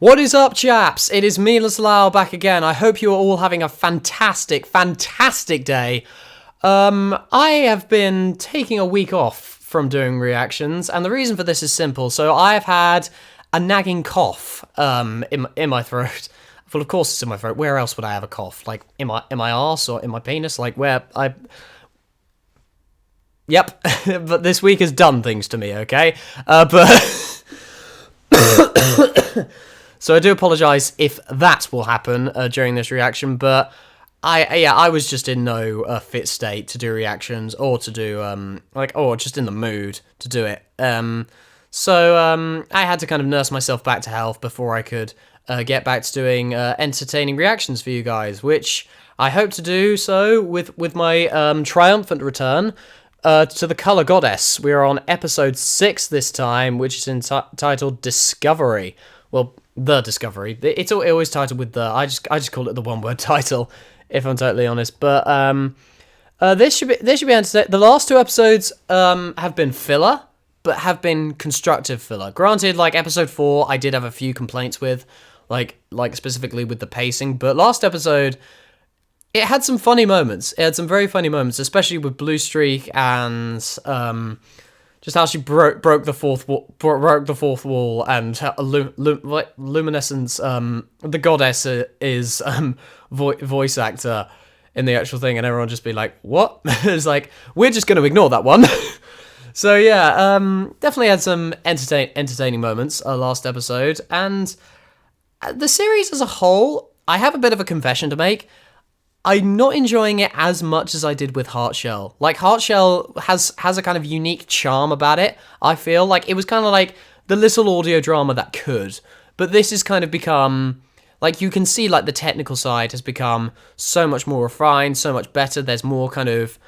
What is up, chaps? It is me, Laslau, back again. I hope you are all having a fantastic day. I have been taking a week off from doing reactions, and the reason for this is simple. So I've had a nagging cough in my throat. Well, of course it's in my throat. Where else would I have a cough? Like in my arse or in my penis? Like where I... Yep, but this week has done things to me, okay? So I do apologise if that will happen during this reaction, but I was just in no fit state to do reactions or to do just in the mood to do it. So I had to kind of nurse myself back to health before I could get back to doing entertaining reactions for you guys, which I hope to do so with my triumphant return to the Colo Goddess. We are on episode 6 this time, which is entitled Discovery. Well, The Discovery. It's always titled with the. I just call it the one-word title, if I'm totally honest. But this should be entertaining. The last 2 episodes have been filler, but have been constructive filler. Granted, like episode 4, I did have a few complaints with, like specifically with the pacing. But last episode, it had some funny moments. It had some very funny moments, especially with Blue Streak and just how she broke the fourth wall, and how Luminescence, the goddess, is voice actor in the actual thing, and everyone just be like, "What?" It's like, we're just going to ignore that one. So yeah, definitely had some entertaining moments last episode, and the series as a whole, I have a bit of a confession to make. I'm not enjoying it as much as I did with Heartshell. Like, Heartshell has a kind of unique charm about it, I feel. Like, it was kind of like the little audio drama that could. But this has kind of become... Like, you can see, like, the technical side has become so much more refined, so much better. There's more kind of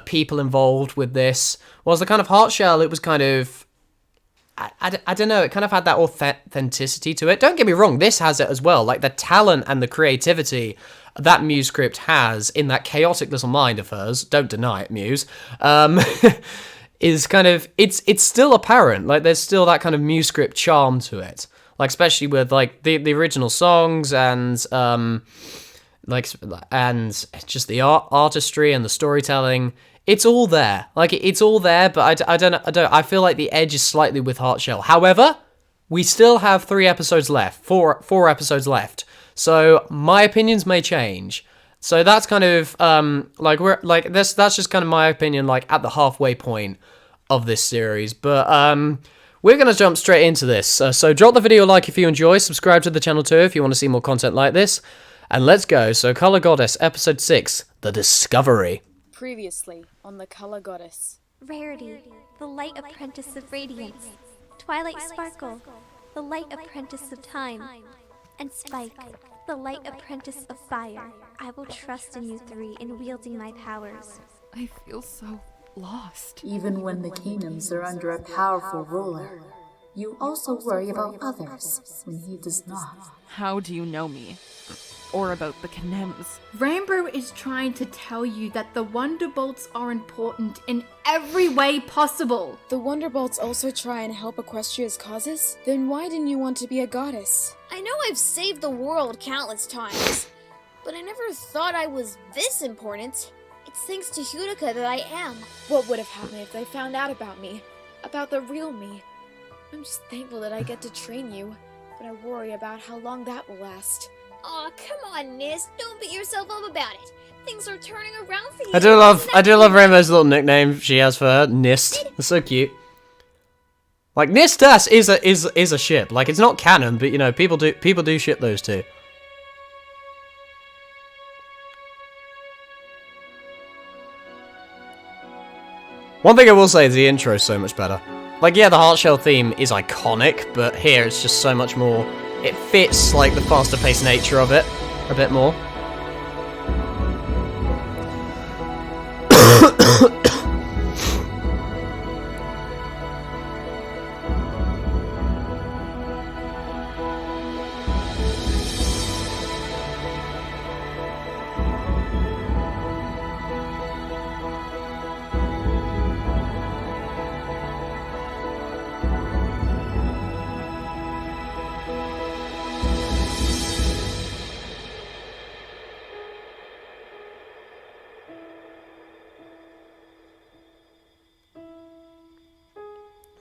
people involved with this. Whereas the kind of Heartshell, it was kind of... I don't know, it kind of had that authenticity to it. Don't get me wrong, this has it as well. Like, the talent and the creativity that Muse script has in that chaotic little mind of hers, don't deny it, Muse, is kind of, it's still apparent. Like, there's still that kind of Muse script charm to it. Like, especially with, like, the original songs and, and just the artistry and the storytelling. It's all there. Like, it's all there, but I feel like the edge is slightly with Heartshell. However, we still have 4 episodes left. So my opinions may change. So that's kind of that's just kind of my opinion, like at the halfway point of this series. But we're gonna jump straight into this. So drop the video a like if you enjoy. Subscribe to the channel too if you want to see more content like this. And let's go. So Colo Goddess, episode 6, The Discovery. Previously on the Colo Goddess. Rarity, the light apprentice of radiance. Twilight Sparkle, the light apprentice of time. And Spike, the light apprentice of fire. I will trust in you 3 in wielding my powers. I feel so lost. Even when the kingdoms are under a powerful ruler, you also worry about others when he does not. How do you know me? Or about the Canems? Rainbow is trying to tell you that the Wonderbolts are important in every way possible. The Wonderbolts also try and help Equestria's causes? Then why didn't you want to be a goddess? I know I've saved the world countless times, but I never thought I was this important. It's thanks to Utica that I am. What would have happened if they found out about me? About the real me? I'm just thankful that I get to train you, but I worry about how long that will last. Aw, come on, Nis. Don't beat yourself up about it. Things are turning around for you. I do love Rainbow's little nickname she has for her, Nist. It's so cute. Like, Nistas is a ship. Like, it's not canon, but you know, people do ship those two. One thing I will say is the intro is so much better. Like, yeah, the Heartshell theme is iconic, but here it's just so much more. It fits, like, the faster-paced nature of it a bit more.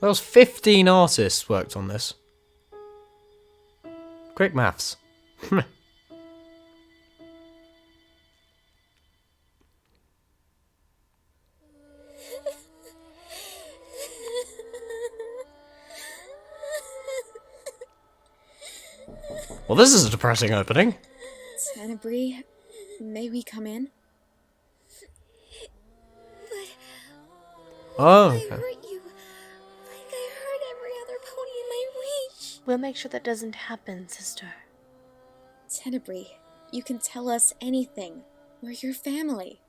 There was 15 artists worked on this. Quick maths. Well, this is a depressing opening. Tenebri, may we come in? Oh, I okay. hurt you. Like I hurt every other pony in my reach. We'll make sure that doesn't happen, sister. Tenebri, you can tell us anything. We're your family.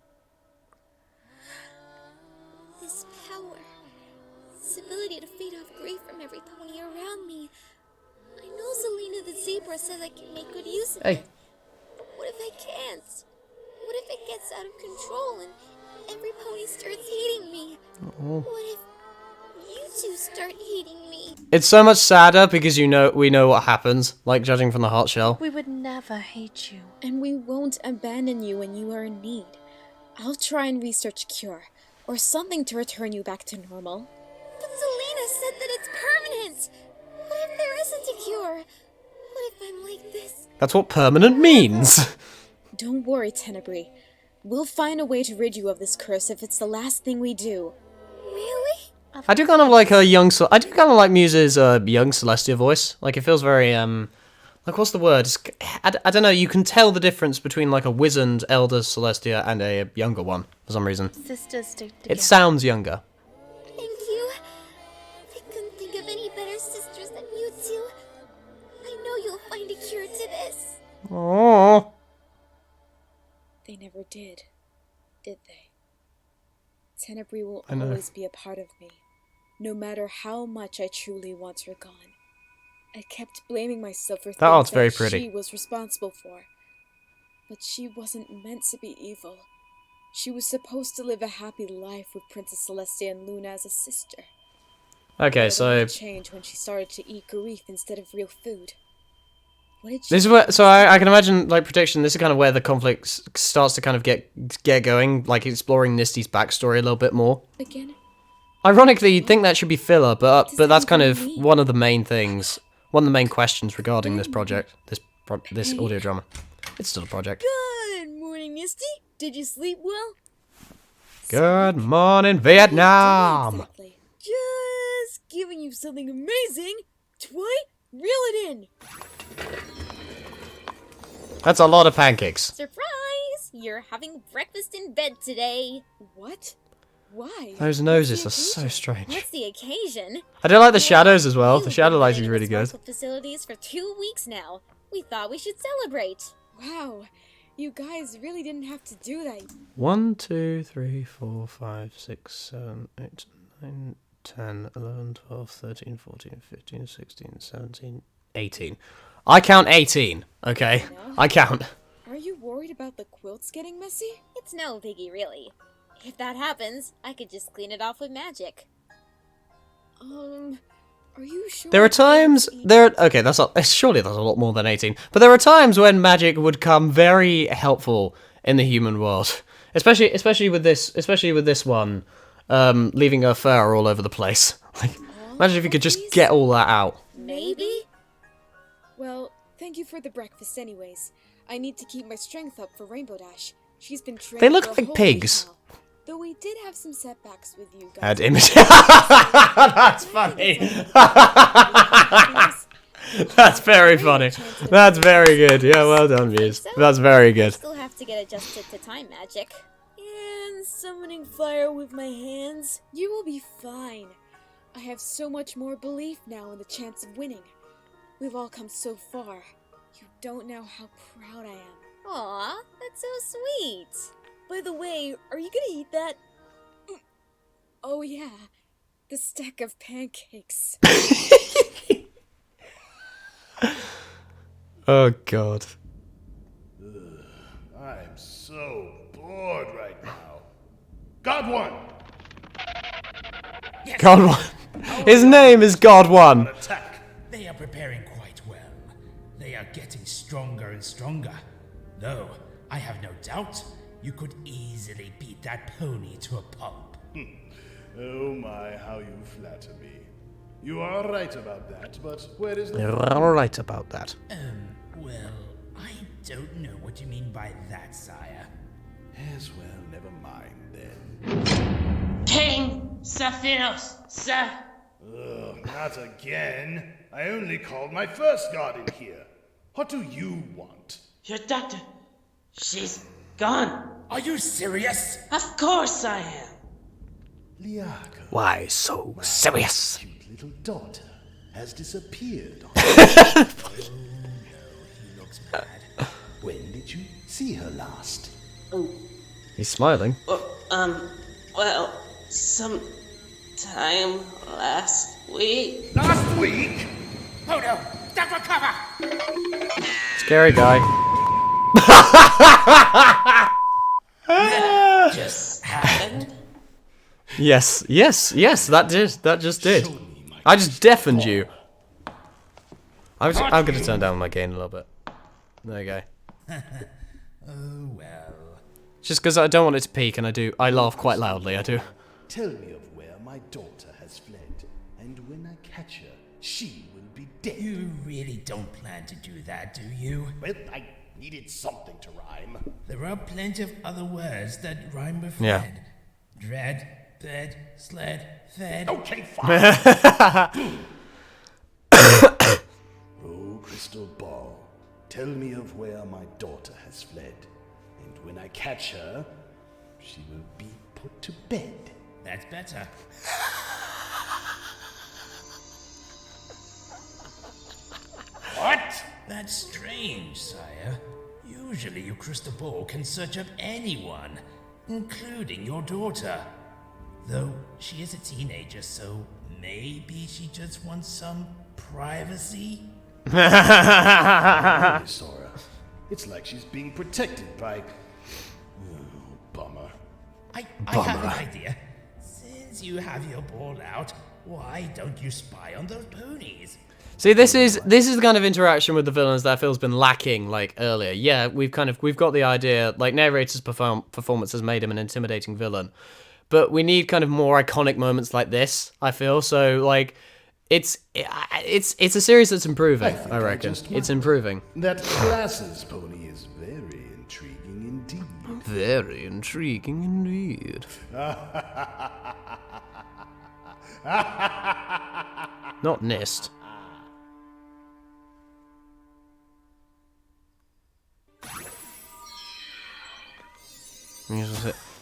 This power, this ability to fade off grief from every pony around me. I know Zelina the zebra says I can make good use of Hey. it. But what if I can't? What if it gets out of control and every pony starts hating me? What if you two start hating me? It's so much sadder because we know what happens, like judging from the heart shell. We would never hate you. And we won't abandon you when you are in need. I'll try and research a cure, or something to return you back to normal. But Zelina said that it's permanent. What if there isn't a cure? What if I'm like this? That's what permanent means. Don't worry, Tenebri. We'll find a way to rid you of this curse if it's the last thing we do. Really? I do kind of like her young. I do kind of like Muse's young Celestia voice. Like it feels very like what's the word? I don't know. You can tell the difference between like a wizened elder Celestia and a younger one for some reason. Sisters stick together. It sounds younger. Thank you. I couldn't think of any better sisters than you two. I know you'll find a cure to this. Aww. They never did they? Tenebri will I know. always be a part of me, no matter how much I truly want her gone. I kept blaming myself for things art's very that pretty. she was responsible for. But she wasn't meant to be evil. She was supposed to live a happy life with Princess Celestia and Luna as a sister. Okay, But so it changed when she started to eat grief instead of real food. What did she this is where. So I can imagine like prediction. This is kind of where the conflict starts to kind of get going, like exploring Misty's backstory a little bit more. again? Ironically, you'd think that should be filler, but does that's that kind even of mean? one of the main things, one of the main questions regarding this project, this audio drama. It's still a project. Good morning, Misty. Did you sleep well? Good morning, Vietnam. Exactly. Just giving you something amazing. Toy, reel it in. That's a lot of pancakes. Surprise! You're having breakfast in bed today. What? Why? Those noses are so strange. What's the occasion? I do like the shadows as well. The You've shadow been lighting is living really in good. Sparkle facilities for 2 weeks now. We thought we should celebrate. Wow, you guys really didn't have to do that. 1, 2, 3, 4, 5, 6, 7, 8, 9, 10, 11, 12, 13, 14, 15, 16, 17, 18. I count 18, okay? I count. Are you worried about the quilts getting messy? It's no biggie, really. If that happens, I could just clean it off with magic. Are you sure? There are times okay, surely that's a lot more than 18. But there are times when magic would come very helpful in the human world. Especially with this one, leaving her fur all over the place. Like imagine if you could just get all that out. Maybe? Well, thank you for the breakfast anyways. I need to keep my strength up for Rainbow Dash. She's been training They look for a like whole pigs. week now. Though we did have some setbacks with you guys. Add image. That's funny. That's very funny. That's very good. Yeah, well done, Muse. That's very good. Still have to get adjusted to time magic. And summoning fire with my hands. You will be fine. I have so much more belief now in the chance of winning. We've all come so far. You don't know how proud I am. Aw, that's so sweet. By the way, are you gonna eat that? Oh yeah, the stack of pancakes. Oh god. I'm so bored right now. God one! God One. His name is God One. Attack! They are preparing quite well. They are getting stronger and stronger. Though, I have no doubt you could easily beat that pony to a pulp. Oh my, how you flatter me. You are right about that, but where is the... You're all right about that. Well, I don't know what you mean by that, sire. Yes, well, never mind then. King Sephiros, sir. Ugh, not again. I only called my first guard in here. What do you want? Your doctor. She's gone. Are you serious? Of course I am. Liaka, Why so serious? cute little daughter, has disappeared. Oh, no, he looks bad. When did you see her last? He's smiling. Well, some time last week. Last week? Oh no! Don't recover! Scary guy. Just happened. Yes, that just did. I just deafened you. I'm gonna turn down my gain a little bit. There you go. Oh well. Just because I don't want it to peak, and I laugh quite loudly, I do. Tell me of where my daughter has fled, and when I catch her, she will be dead. You really don't plan to do that, do you? Well, I needed something to rhyme. There are plenty of other words that rhyme with Yeah. Fred. Dread, bed, sled, fed. Okay, fine. Oh, crystal ball, tell me of where my daughter has fled, and when I catch her, she will be put to bed. That's better. What? That's strange, sire. Usually your crystal ball can search up anyone, including your daughter. Though she is a teenager, so maybe she just wants some privacy? Really, Sora. It's like she's being protected by... Oh, bummer. I have an idea. Since you have your ball out, why don't you spy on those ponies? See, this is the kind of interaction with the villains that I feel's been lacking, like, earlier. Yeah, we've got the idea, like, narrator's performance has made him an intimidating villain, but we need kind of more iconic moments like this, I feel. So, like, it's a series that's improving, I reckon. It's improving. That glasses pony is very intriguing indeed. Very intriguing indeed. Not Nist.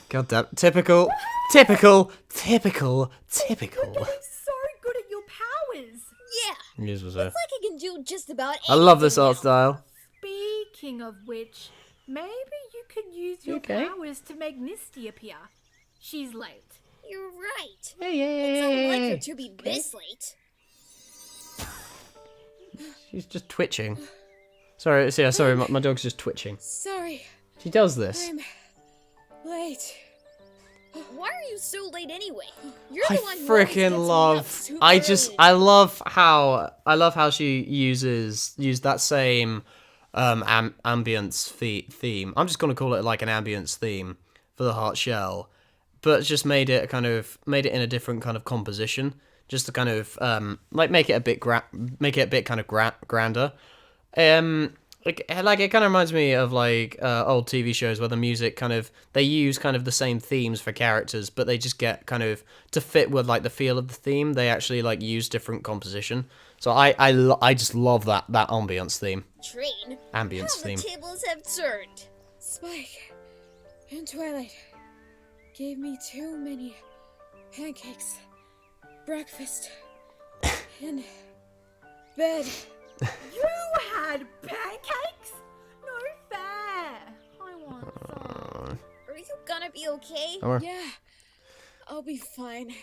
God damn. Typical. You're so good at your powers. Yeah. It's It's like I can do just about anything. I love this art now. style. Speaking of which, maybe you could use your powers to make Misty appear. She's late. You're right. Hey. It's not like her to be this late. She's just twitching. Sorry, my dog's just twitching. Sorry, She does this. I'm late. Why are you so late anyway? You're I the one who always gets me freaking up love. super I early. love how she used that same ambience theme. I'm just gonna call it like an ambience theme for the Heart Shell, but just made it in a different kind of composition, just to kind of like make it a bit kind of grander. Like it kind of reminds me of like old TV shows where the music they use kind of the same themes for characters, but they just get kind of to fit with like the feel of the theme. They actually like use different composition. So I just love that ambience theme. Train. Ambience How theme. the tables have turned. Spike and Twilight gave me too many pancakes, breakfast, and bed. You had pancakes? No fair. I want some. Are you gonna be okay? Yeah, I'll be fine.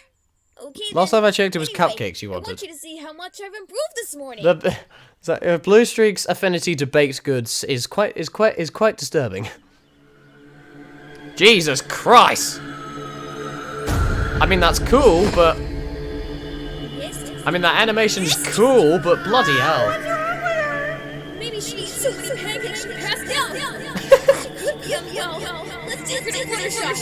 Okay. Last then. time I checked, it was Anyway, cupcakes you I want wanted. you to see how much I've improved this morning. Blue Streak's affinity to baked goods is quite disturbing. Jesus Christ! I mean that's cool, but I mean that animation's cool, but bloody hell! Maybe she eats so many pancakes she passed out. She could be unwell. Let's take her to the shop.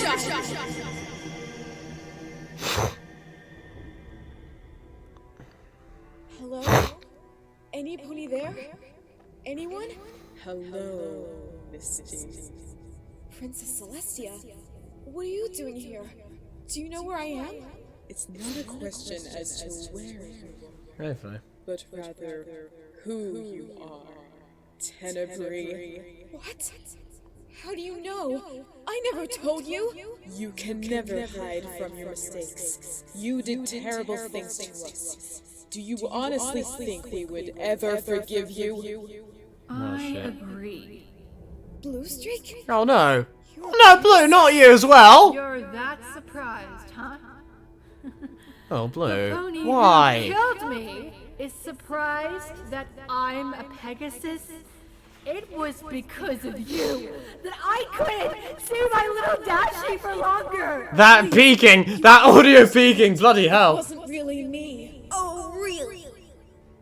any pony there? Anyone? Hello, Misty. Princess Celestia, what are you doing here? Do you know where I am? It's not a question as to where you are, Very funny. but rather who you are. Tenebri. What? How do you know? I never told you! You can never hide from your mistakes. You did terrible things to us. Do you honestly think we would ever forgive you? I agree. Blue streak? Oh no. Oh no, Blue, not you as well! You're that surprised, huh? Oh, Blue. The pony Why? who killed me is surprised that I'm a Pegasus. It was because of you that I couldn't see my little Dashie for longer. That peaking! That audio peaking! Bloody hell! It wasn't really me. Oh, really?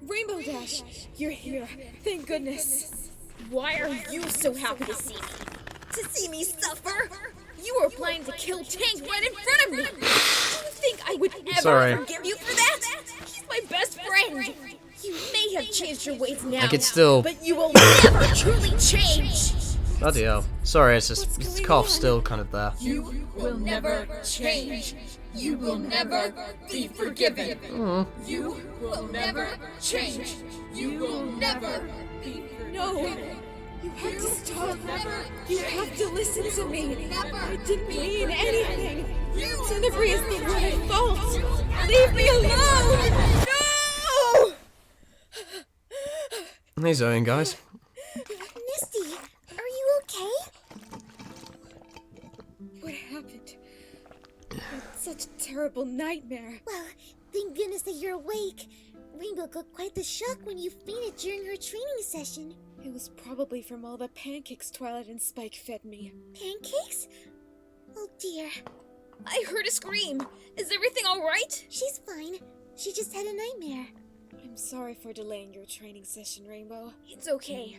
Rainbow Dash, you're here. Thank goodness. Why are you so happy to see me? To see me suffer? You were planning to kill Tank right in front of me. Do you think I would ever forgive you for that? He's my best friend. You may have changed your ways now, I could still... but you will never truly change. Bloody hell. Sorry, it's just... This cough's still kind of there. You will never change. You will never be forgiven. You will never change. You will never be forgiven. No! You have to stop. You have to listen to me. I didn't mean anything. Tenebri is not my fault. Leave me alone! No! He's owing, guys. Misty, are you okay? What happened? Such a terrible nightmare. Well, thank goodness that you're awake. Rainbow got quite the shock when you fainted during her training session. It was probably from all the pancakes Twilight and Spike fed me. Pancakes? Oh dear. I heard a scream. Is everything alright? She's fine. She just had a nightmare. I'm sorry for delaying your training session, Rainbow. It's okay.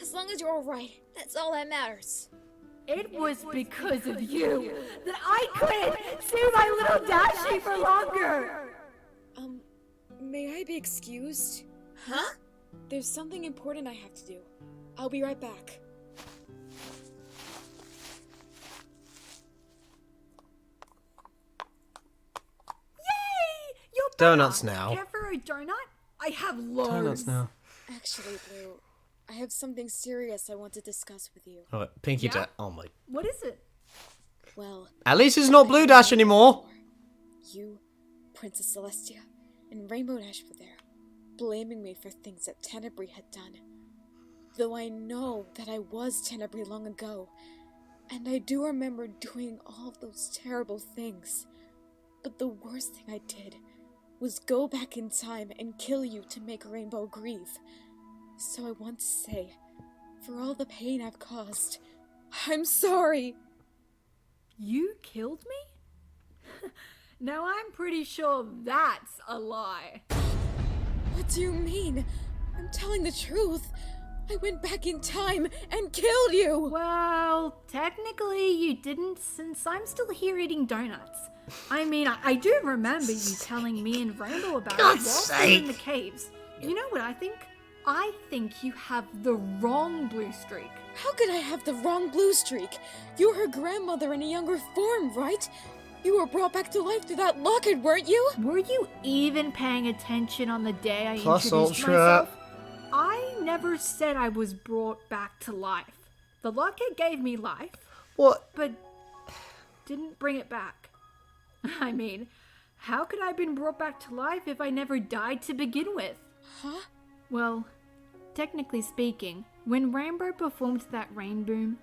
As long as you're alright, that's all that matters. It was because of you that I couldn't see my little Dashie for longer. May I be excused? Huh? There's something important I have to do. I'll be right back. Yay! You're Donuts back. now. Care for a donut? I have loads. Donuts now. Actually, Blue, I have something serious I want to discuss with you. Oh, Pinky Yeah? Oh my... What is it? Well, At least it's not Blue Dash anymore! you, Princess Celestia, and Rainbow Dash were there, blaming me for things that Tenebri had done. Though I know that I was Tenebri long ago, and I do remember doing all of those terrible things. But the worst thing I did was go back in time and kill you to make Rainbow grieve. So I want to say, for all the pain I've caused, I'm sorry! You killed me? Now I'm pretty sure that's a lie. What do you mean? I'm telling the truth. I went back in time and killed you! Well, technically you didn't, since I'm still here eating donuts. I mean, I do remember you telling me and Rainbow about it whilst we were in the caves. You know what I think? I think you have the wrong blue streak. How could I have the wrong blue streak? You're her grandmother in a younger form, right? You were brought back to life through that locket, weren't you? Were you even paying attention on the day I Plus introduced Ultra. myself? I never said I was brought back to life. The locket gave me life. What? But didn't bring it back. I mean, how could I have been brought back to life if I never died to begin with? Huh? Well, technically speaking, when Rainbow performed that rain boom,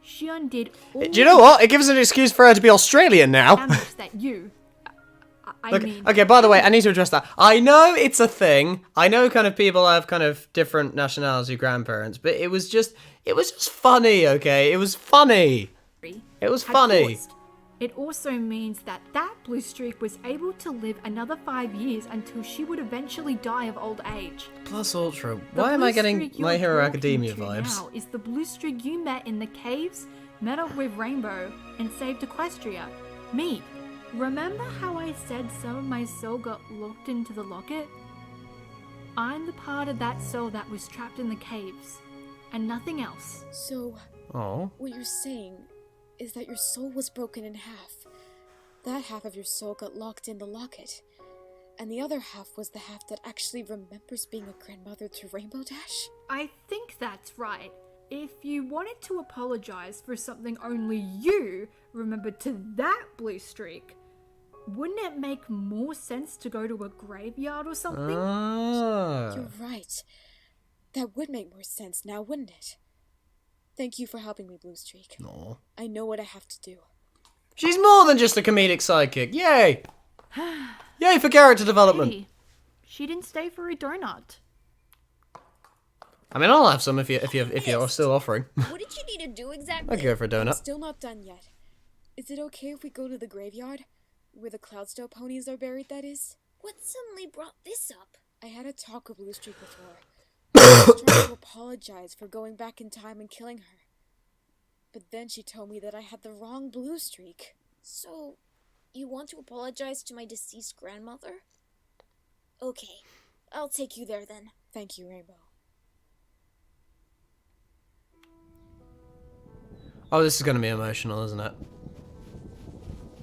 she undid all Do you know what? It gives an excuse for her to be Australian now. damage that you... I mean... Okay, by the way, I need to address that. I know it's a thing. I know kind of people have kind of different nationality grandparents, but it was just funny, okay? It was funny. It was funny. It also means that that blue streak was able to live another 5 years until she would eventually die of old age. Plus Ultra. The Why am blue I getting streak My you're Hero talking Academia to vibes? Now is the blue streak you met in the caves, met up with Rainbow, and saved Equestria. Me. Remember how I said some of my soul got locked into the locket? I'm the part of that soul that was trapped in the caves, and nothing else. So, Oh. what you're saying is that your soul was broken in half. That half of your soul got locked in the locket, and the other half was the half that actually remembers being a grandmother to Rainbow Dash? I think that's right. If you wanted to apologize for something only you remembered to that blue streak, wouldn't it make more sense to go to a graveyard or something? You're right. That would make more sense now, wouldn't it? Thank you for helping me, Blue Streak. No. I know what I have to do. She's more than just a comedic sidekick. Yay! Yay for character development. Hey, she didn't stay for a donut. I mean, I'll have some if you're still offering. What did you need to do exactly? I could go for a I'm donut. still not done yet. Is it okay if we go to the graveyard? Where the Cloudstow ponies are buried, that is? What suddenly brought this up? I had a talk with Blue Streak before. I was trying to apologize for going back in time and killing her. But then she told me that I had the wrong Blue Streak. So, you want to apologize to my deceased grandmother? Okay, I'll take you there then. Thank you, Rainbow. Oh, this is going to be emotional, isn't it?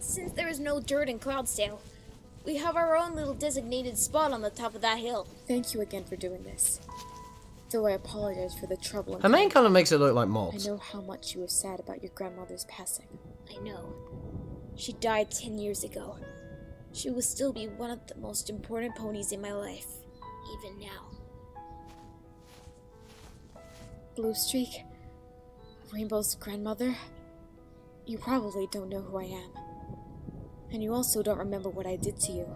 Since there is no dirt in Cloudsdale, we have our own little designated spot on the top of that hill. Thank you again for doing this. Though I apologize for the trouble and Her name kind of makes it look like moths. I know how much you were sad about your grandmother's passing. I know. She died 10 years ago. She will still be one of the most important ponies in my life, even now. Blue Streak, Rainbow's grandmother, you probably don't know who I am. And you also don't remember what I did to you.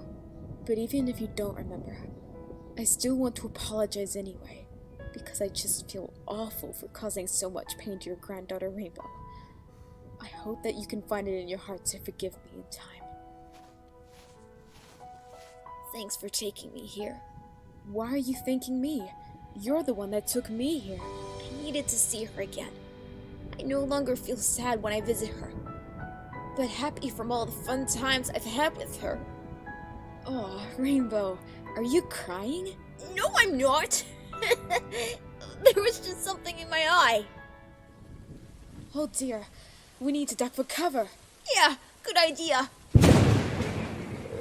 But even if you don't remember, I still want to apologize anyway, because I just feel awful for causing so much pain to your granddaughter Rainbow. I hope that you can find it in your heart to forgive me in time. Thanks for taking me here. Why are you thanking me? You're the one that took me here. I needed to see her again. I no longer feel sad when I visit her, but happy from all the fun times I've had with her. Oh, Rainbow, are you crying? No, I'm not! There was just something in my eye. Oh dear, we need to duck for cover. Yeah, good idea.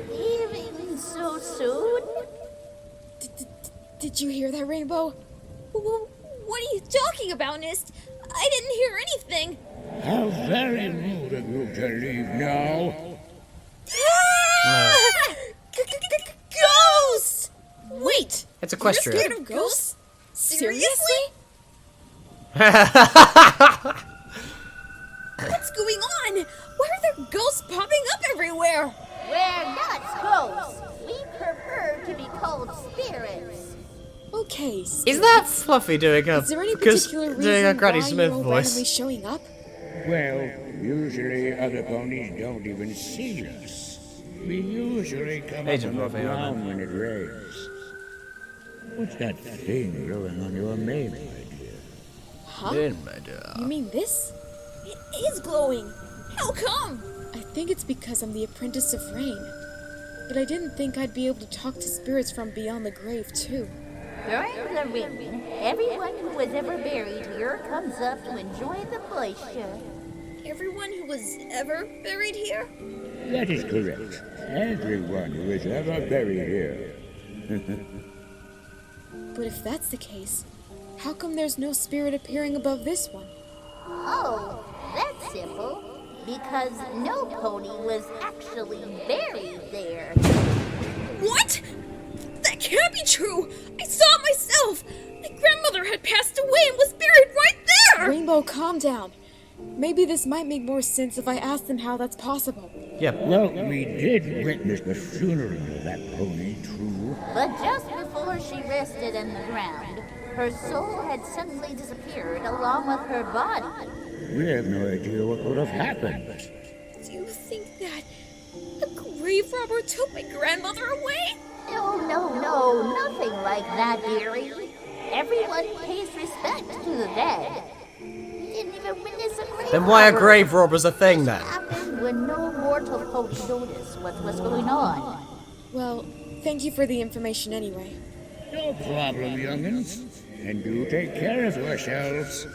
Leaving so soon? Did you hear that, Rainbow? What are you talking about, Nist? I didn't hear anything. How very rude of you to leave now. Ghosts! Wait! It's Equestria. You're scared of ghosts? Seriously? What's going on? Why are there ghosts popping up everywhere? We're not ghosts. We prefer to be called spirits. Okay, Is that Fluffy doing a Is there any particular doing a reason Granny why Smith you're voice? randomly showing up? Well, usually other ponies don't even see us. We usually come up Agent on the Fluffy, ground when it rains. What's that thing growing on your mane, my dear? Huh? My dear. You mean this? It is glowing. How come? I think it's because I'm the apprentice of rain. But I didn't think I'd be able to talk to spirits from beyond the grave, too. During the rain, everyone who was ever buried here comes up to enjoy the moisture. Everyone who was ever buried here? That is correct. Everyone who is ever buried here. But if that's the case, how come there's no spirit appearing above this one? Oh, that's simple. Because no pony was actually buried there. What? That can't be true! I saw it myself! My grandmother had passed away and was buried right there! Rainbow, calm down. Maybe this might make more sense if I ask them how that's possible. Yeah. Well, we did witness the funeral of that pony, true. But just before she rested in the ground, her soul had suddenly disappeared along with her body. We have no idea what would have happened. Do you think that a grave robber took my grandmother away? No, nothing like that, dearie. Everyone pays respect to the dead. We didn't even witness a grave Then why are robber. grave robbers a thing then? Happened when no mortal folks noticed what was going on. Well, thank you for the information anyway. No problem, young'uns. And do take care of yourselves.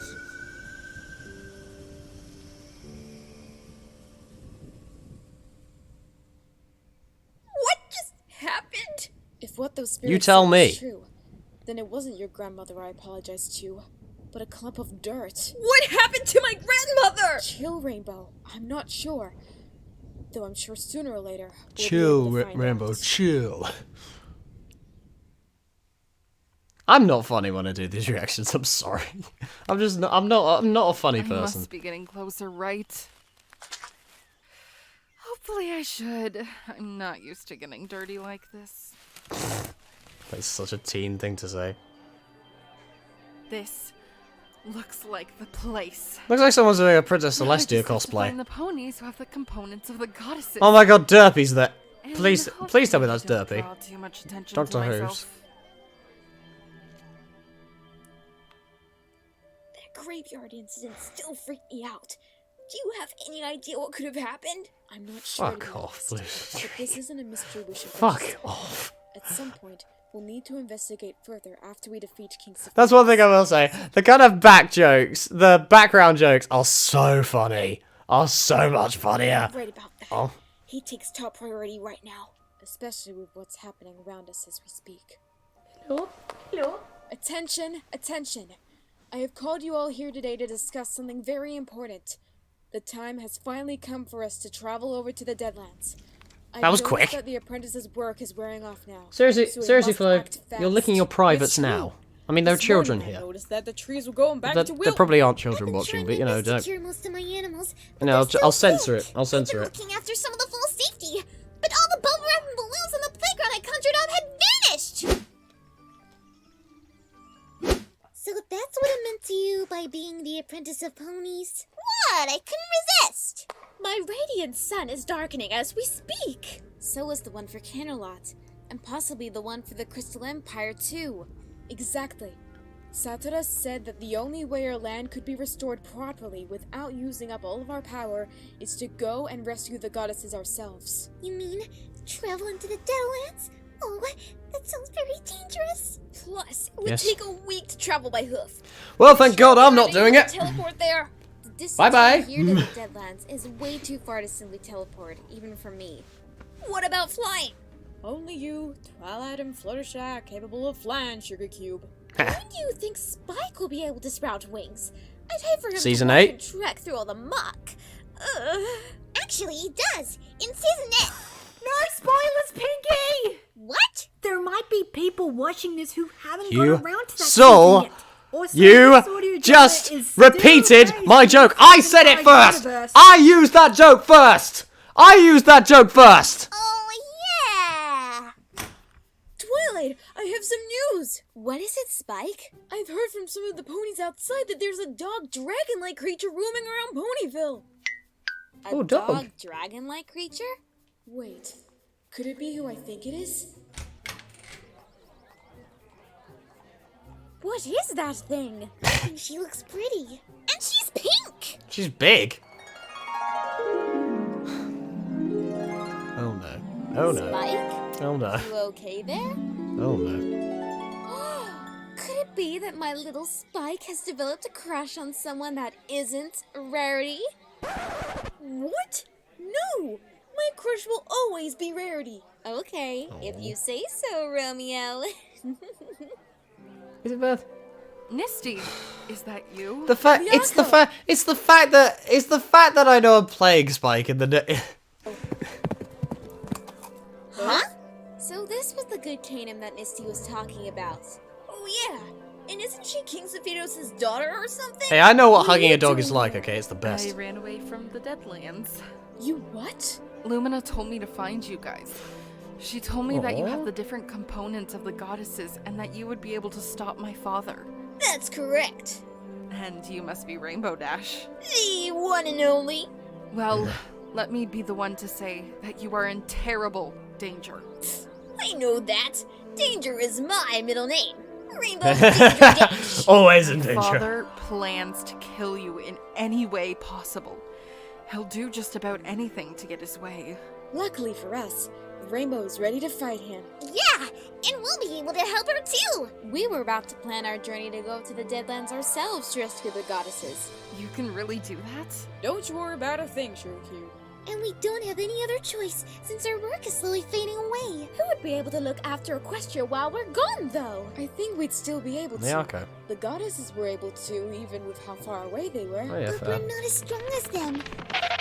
What just happened? If what those spirits You tell said me. was true, then it wasn't your grandmother I apologize to, but a clump of dirt. What happened to my grandmother? Chill, Rainbow. I'm not sure. Though I'm sure sooner or later we'll Chill, be able to find Rainbow, out. chill. I'm not funny when I do these reactions. I'm sorry. I'm just not. I'm not a funny I person. must be getting closer, right? Hopefully I should. I'm not used to getting dirty like this. That's such a teen thing to say. This looks like the place. Looks like someone's doing a Princess Now I Celestia just have to cosplay. find the ponies who have the components of the goddesses. Oh my god, Derpy's there. And Please tell me that's hopefully Derpy. don't draw too much attention Doctor to Who's. myself. That graveyard incident still freaked me out. Do you have any idea what could have happened? I'm not sure. to Fuck be off, honest, please. but this isn't a mystery we should Fuck pursue. off. At some point, we'll need to investigate further after we defeat King Sophius. That's one thing I will say. The kind of the background jokes are so funny. Are so much funnier. Right about that. Oh. He takes top priority right now, especially with what's happening around us as we speak. Hello? Hello? Attention, attention. I have called you all here today to discuss something very important. The time has finally come for us to travel over to the Deadlands. That was I've quick. noticed that the apprentice's work is wearing off now. Seriously, so we seriously, must Flo, act you're licking your fast. privates It's true. now. I mean, there are This children morning I here. noticed that the trees were going back to There Will. probably aren't children watching, but you know, don't. Secure most of my animals. You know, I'll censor it. I'll censor it. Looking after some of the full safety, but all the bubble wrap and balloons on the playground I conjured up had vanished. So that's what it meant to you by being the apprentice of ponies? What? I couldn't resist. My radiant sun is darkening as we speak. So is the one for Canterlot, and possibly the one for the Crystal Empire too. Exactly. Satura said that the only way our land could be restored properly without using up all of our power is to go and rescue the goddesses ourselves. You mean travel into the Deadlands? Oh, that sounds very dangerous. Plus, it would Yes. take a week to travel by hoof. Well, thank God I'm not doing it. Teleport there. The distance Bye-bye. from here to the Deadlands is way too far to simply teleport, even for me. What about flying? Only you, Twilight, and Fluttershy are capable of flying, Sugar Cube. When do you think Spike will be able to sprout wings? I'd hate for him Season to walk 8? and trek through all the muck. Actually, he does. In Season 8. No spoilers, Pinky! What? There might be people watching this who haven't You got around to that saw. season yet. Or some You audio just drama is still repeated based my in joke. the I said it Cinematic first. universe. I used that joke first. I used that joke first. Oh, yeah! Twilight, I have some news. What is it, Spike? I've heard from some of the ponies outside that there's a dog dragon-like creature roaming around Ponyville. Oh, dog. Dragon-like creature? Wait, could it be who I think it is? What is that thing? I think she looks pretty. And she's pink! She's big. Oh no. Oh no. Spike? Oh no. You okay there? Oh no. Could it be that my little Spike has developed a crush on someone that isn't Rarity? What? No! My crush will always be Rarity. Okay, if you say so, Romeo. Is it Beth? Misty, is that you? The fact it's the fact that I know I'm playing Spike in the Huh? So this was the good Canaan that Misty was talking about. Oh yeah, and isn't she King Sophios' daughter or something? Hey, I know what hugging a dog is like, okay? It's the I best. ran away from the Deadlands. You what? Lumina told me to find you guys. She told me that you Aw. have the different components of the goddesses and that you would be able to stop my father. That's correct. And you must be Rainbow Dash. The one and only. Well, let me be the one to say that you are in terrible danger. I know that. Danger is my middle name. Rainbow Danger Dash. Always in My danger. father plans to kill you in any way possible. He'll do just about anything to get his way. Luckily for us, Rainbow's ready to fight him. Yeah, And we'll be able to help her too! We were about to plan our journey to go to the Deadlands ourselves to rescue the goddesses. You can really do that? Don't you worry about a thing, Shuriku. And we don't have any other choice, since our work is slowly fading away. Who would be able to look after Equestria while we're gone, though? I think we'd still be able to. Miyako. The goddesses were able to, even with how far away they were. Oh, yeah, But fair. we're not as strong as them.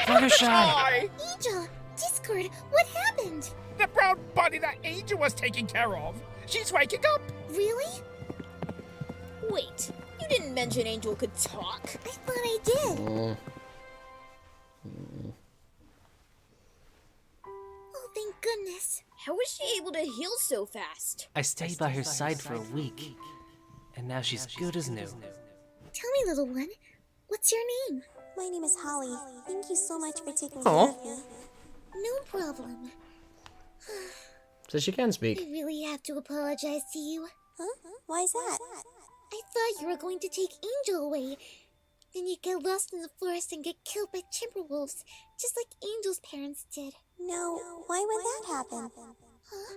Fluttershy! Angel, Discord, what happened? The brown bunny that Angel was taking care of. She's waking up. Really? Wait, you didn't mention Angel could talk. I thought I did. Oh, thank goodness. How was she able to heal so fast? I stayed by her side for a week, and now she's good as new. Tell me, little one, what's your name? My name is Holly. Thank you so much for taking Aw. care of me. No problem. So she can speak. I really have to apologize to you. Huh? Why is that? I thought you were going to take Angel away. Then you'd get lost in the forest and get killed by Timberwolves, just like Angel's parents did. No, why would that happen? Huh?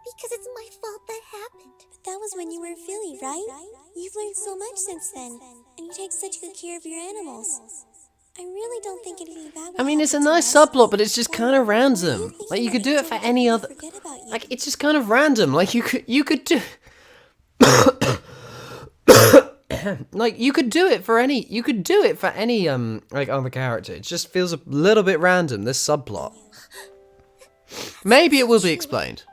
Because it's my fault that happened. But that was when you were Philly, right? You've learned so much since then, and you take such good care of your animals. I really don't think it'd be bad. I mean, it's a nice subplot, but it's just kind of random. Like, you could do it for any other... Like, it's just kind of random. Like, you could do... Like, you could do it for any... like, other character. It just feels a little bit random, this subplot. Maybe it will be explained.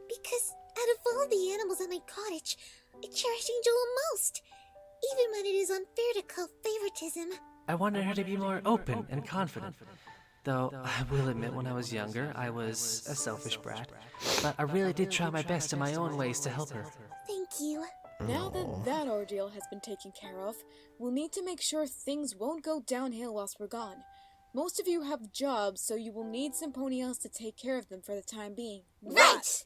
Because out of all the animals at my cottage, I cherish Angel the most. Even when it is unfair to call favoritism. I wanted her to be more open and confident. Though, I will admit, when I was younger, I was a selfish brat. But I really did try my best in my own ways to help her. Thank you. Now that that ordeal has been taken care of, we'll need to make sure things won't go downhill whilst we're gone. Most of you have jobs, so you will need some ponytails to take care of them for the time being. Right!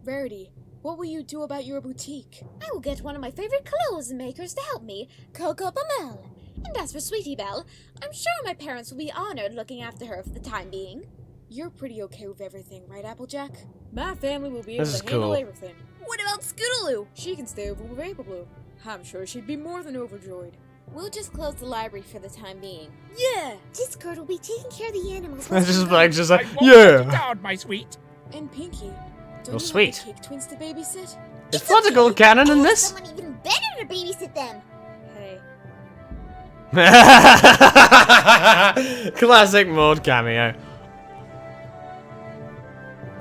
Rarity, what will you do about your boutique? I will get one of my favorite clothes makers to help me, Coco Bamel. And as for Sweetie Belle, I'm sure my parents will be honored looking after her for the time being. You're pretty okay with everything, right, Applejack? My family will be able This is to handle cool. everything. What about Scootaloo? She can stay over with April Blue. I'm sure she'd be more than overjoyed. We'll just close the library for the time being. Yeah! Discord will be taking care of the animals. Just whilst like, we're just gone. like, I won't let you yeah. down, my sweet. And Pinky, don't Well, you sweet. have the Cake twins to babysit? Is Fluttergold canon in this? Someone even better to babysit them. Hey. Classic Maud cameo.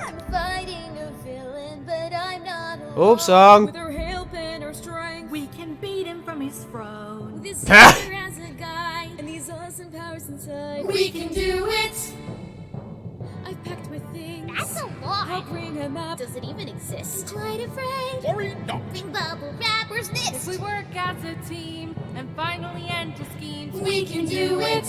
I'm fighting a villain, but I'm not alone. Oops, song. With her help and her strength, We can beat him from his throne. With his sister as a guide, and these awesome powers inside, we can do it. I've packed my things. That's a lot. I'll bring him up. Does it even exist? Quite afraid. Worry not. Big bubble wrap. Where's If this? we work as a team and finally end the schemes, We can do it.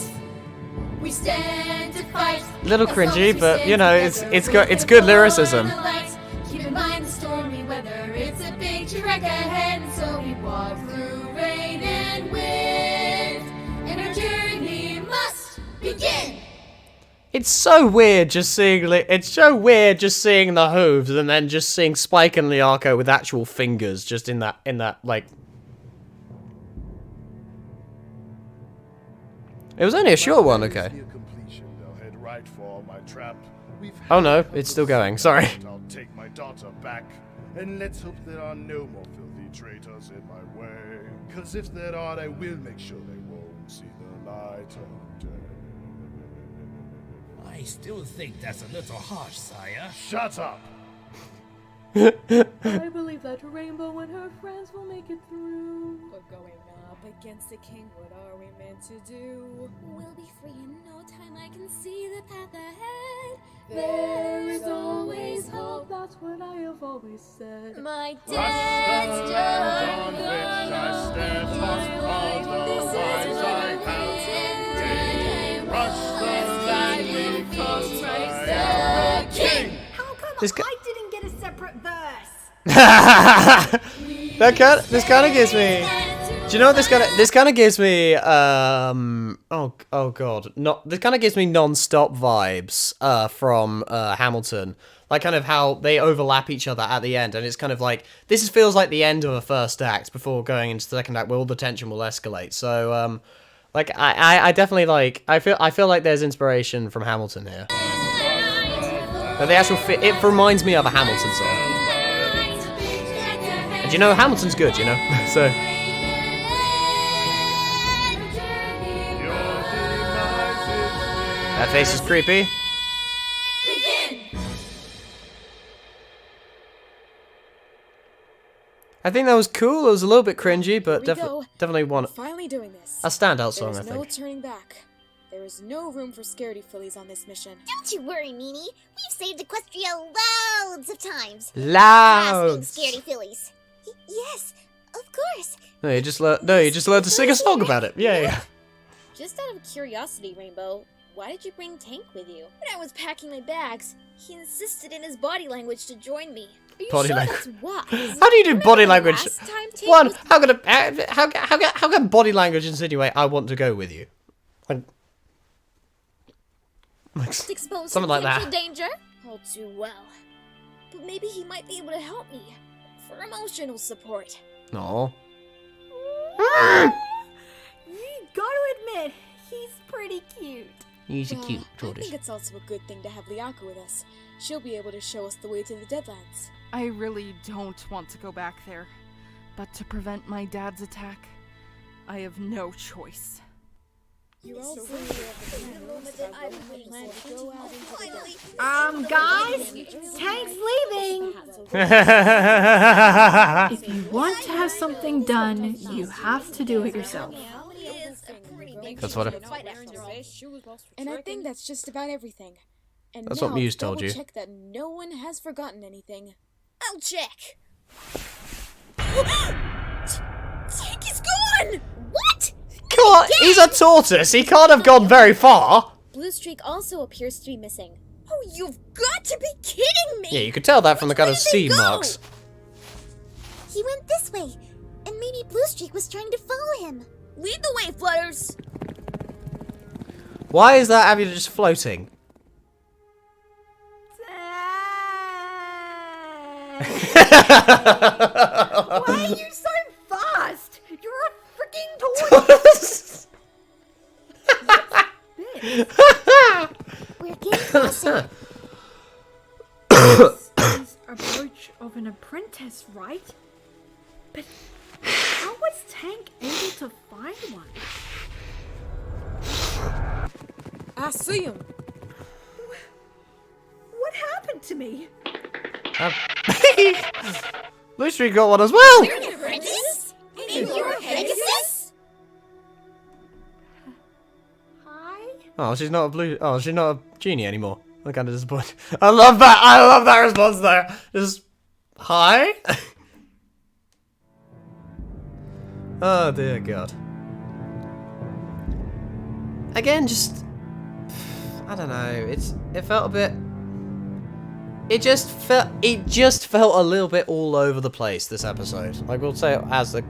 We stand to fight. Little As long as cringy, we but stand you know, together, it's good we'll lyricism. follow the light. Keep in mind the stormy weather. It's a big trek ahead, and so we walk through rain and wind, and our journey must begin. It's so weird just seeing the hooves and then just seeing Spike and Liarko with actual fingers just in that like. It was only a short one, okay. Oh no, it's still going. Sorry. I'll take my daughter back, and let's hope there are no more filthy traitors in my way. 'Cause if there are, I will make sure they won't see the light of day. I still think that's a little harsh, sire. Shut up! I believe that Rainbow and her friends will make it through. But going up against the king, what are we meant to do? We'll be free in no time. I can see the path ahead. There is always hope, that's what I have always said. My Rush dad's the land on which I stand, lost all the lives I have. Rush the land because I am the king! How come This guy- I didn't get a separate verse? This kind of gives me. Do you know what this kind of gives me? Oh god, this kind of gives me non-stop vibes from Hamilton. like kind of how they overlap each other at the end, and it's kind of like this feels like the end of a first act before going into the second act, where all the tension will escalate. So, like I definitely like I feel like there's inspiration from Hamilton here. But the actual it reminds me of a Hamilton song. And you know, Hamilton's good, you know, so. That face is creepy. I think that was cool. It was a little bit cringy, but definitely one. Finally doing this. A standout song, I think. There's no turning back. There is no room for scaredy fillies on this mission. Don't you worry, Meanie. We've saved Equestria loads of times. Loads. Scaredy fillies. Yes, of course. No, you just learned to sing a song about it. Yeah. Just out of curiosity, Rainbow, why did you bring Tank with you? When I was packing my bags, he insisted in his body language to join me. Are you Body sure language. that's why? How do you do body language? Last time Tank One, was- how can body language insinuate I want to go with you? Like exposed something to like that. potential danger? All too well. But maybe he might be able to help me for emotional support. No. You gotta admit, he's pretty cute. He's a cute I tortoise. think it's also a good thing to have Liaka with us. She'll be able to show us the way to the Deadlands. I really don't want to go back there. But to prevent my dad's attack, I have no choice. You also Guys, Tank's leaving. If you want to have something done, you have to do it yourself. That's what And I think that's just about everything. And That's now, what Muse told you. Check that no one has forgotten anything. I'll check. Tank is gone! What? God, he's a tortoise. He can't have gone very far. Blue Streak also appears to be missing. Oh, you've got to be kidding me! Yeah, you could tell that from the kind of steam marks. He went this way, and maybe Blue Streak was trying to follow him. Lead the way, Flutters! Why is that Abby just floating? Why are you so fast? You're a freaking tortoise. We're getting closer. This is a brooch of an apprentice, right? But how was Tank able to find one? I see him. What happened to me? Blue Streak got one as well. You're an apprentice? And you're a Pegasus? Hi? Oh, she's not a blue. Oh, she's not a genie anymore. I'm kind of disappointed. I love that. I love that response there. Just hi. Oh dear God. Again, just I don't know. It felt a bit. It just felt a little bit all over the place, this episode. Like, we'll say as the...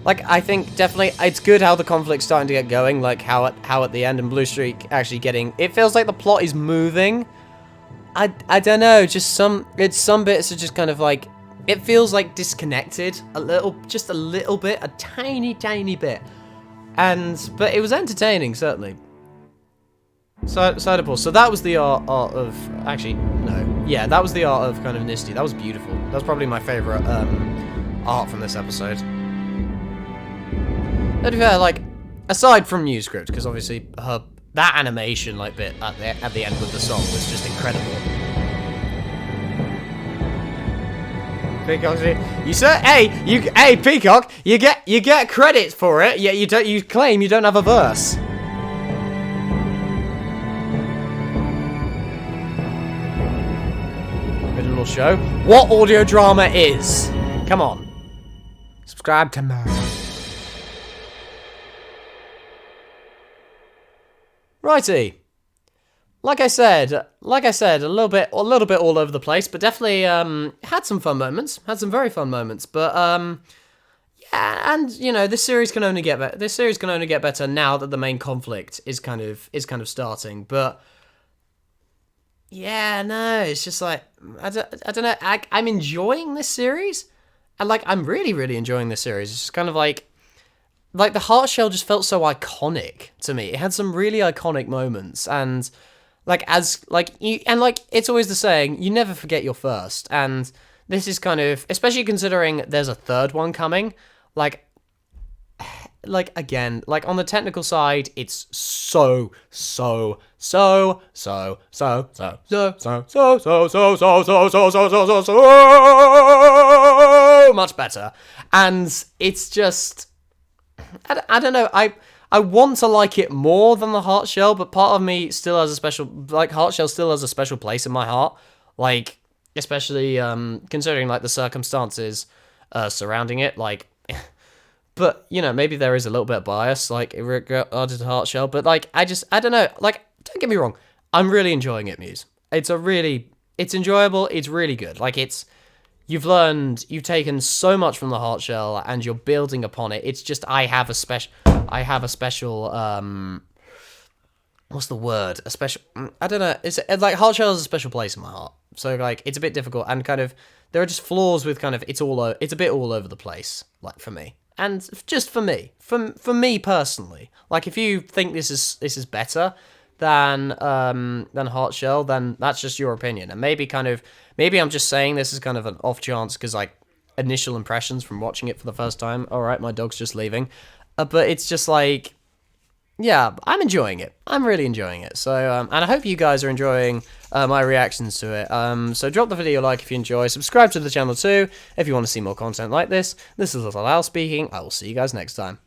Like, I think definitely it's good how the conflict's starting to get going, like how at the end and Blue Streak actually getting... It feels like the plot is moving. I don't know, just some bits are just kind of like... It feels like disconnected just a little bit, a tiny bit. But it was entertaining, certainly. So that was the art of... Actually, no. Yeah, that was the art of kind of Misty. That was beautiful. That was probably my favourite art from this episode. To be fair, like, aside from new script, because obviously that animation like bit at the end with the song was just incredible. Peacock, hey Peacock, you get credit for it, yet you claim you don't have a verse. Little show. What audio drama is? Come on. Subscribe to me. Righty. Like I said, a little bit all over the place, but definitely had some fun moments. Had some very fun moments, but yeah, and you know, this series can only get better. This series can only get better now that the main conflict is kind of starting, but yeah, no, it's just like, I don't know, I'm enjoying this series, and like, I'm really enjoying this series. It's just kind of like the heart shell just felt so iconic to me. It had some really iconic moments, and like, as like you, and like, it's always the saying, you never forget your first, and this is kind of, especially considering there's a third one coming, again, like on the technical side, it's so much better, and it's just, I don't know, I want to like it more than the heart shell, but part of me still has a special, like, heart shell still has a special place in my heart, like, especially considering like the circumstances surrounding it, like. But, you know, maybe there is a little bit of bias, like, in regards to heart shell, but, like, I don't know, like, don't get me wrong, I'm really enjoying it, Muse. It's enjoyable, it's really good, like, you've taken so much from the heart shell, and you're building upon it. It's just, I have a special, what's the word, I don't know, it's like, heart shell has a special place in my heart, so, like, it's a bit difficult, and kind of, there are just flaws with kind of, it's a bit all over the place, like, for me. And just for me, for me personally, like, if you think this is better than Heart Shell, then that's just your opinion. And maybe I'm just saying this is kind of an off chance because, like, initial impressions from watching it for the first time. All right, my dog's just leaving, but it's just like, yeah, I'm enjoying it. I'm really enjoying it. So, and I hope you guys are enjoying my reactions to it. So drop the video a like if you enjoy. Subscribe to the channel too if you want to see more content like this. This is Little Al speaking. I will see you guys next time.